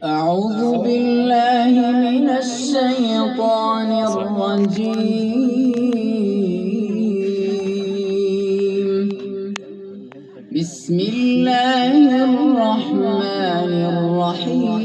أعوذ بالله من الشيطان الرجيم. بسم الله الرحمن الرحيم.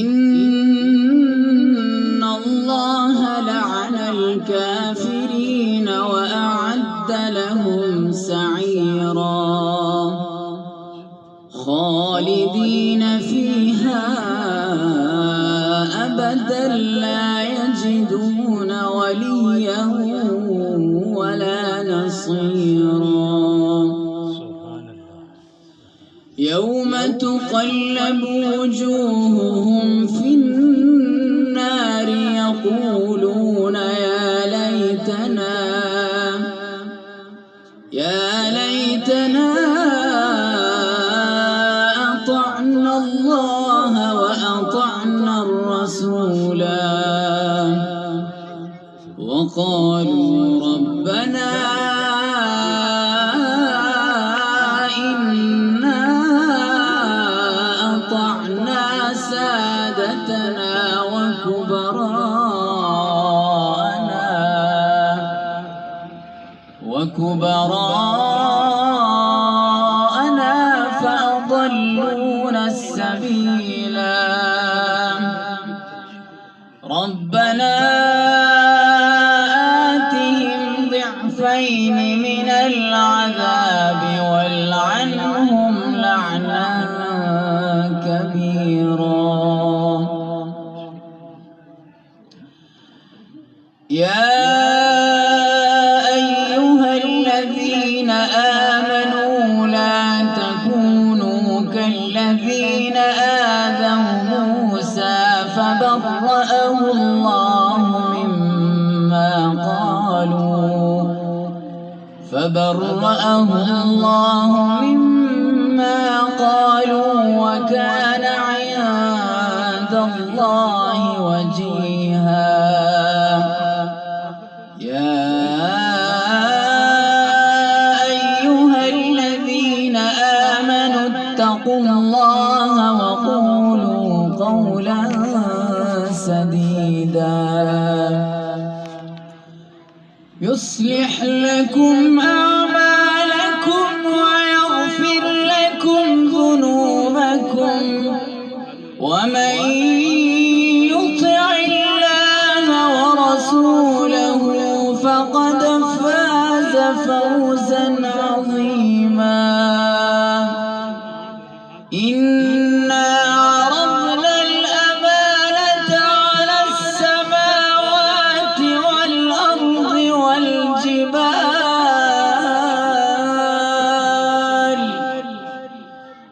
إن الله لعن الكافرين وأعد لهم سعيرا خالدين فيها أبدا لا يجدون وليا ولا نصيرا. يوم تقلب وجوههم في النار يقولون يا ليتنا أطعنا الله وأطعنا الرسولا وقالوا ربنا سادتنا وكبراءنا فأضلونا السبيلا. ربنا آتهم ضعفين من العذاب والعنهم لعنا كبيرا. يا أيها الذين آمنوا لا تكونوا كالذين آذوا موسى فبرأه الله مما قالوا وكان عند الله وجيها. يا أيها الذين آمنوا اتقوا الله وقولوا قولا سديدا يصلح لكم أعمالكم ويغفر لكم ذنوبكم ومن يطع الله ورسوله فقد فاز فوزا عظيما. إنا عرضنا الأمانة على السماوات والأرض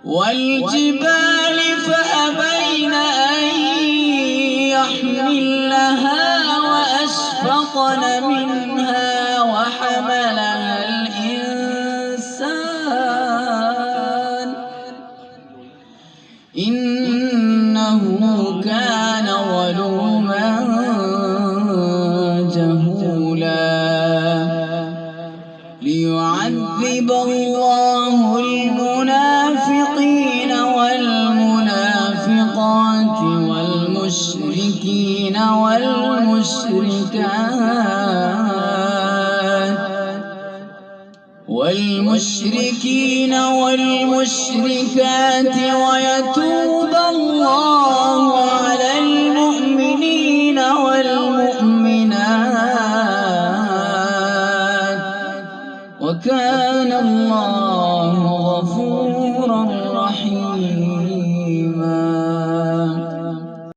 والجبال فأبين أن يحملنها وأشفقن منها وحملها الإنسان إنه كان ظلوما جهولا. ليعذب الله المنافقين والمنافقات والمشركين والمشركات ويتوب الله على المؤمنين والمؤمنات وكان الله غفورا رحيما.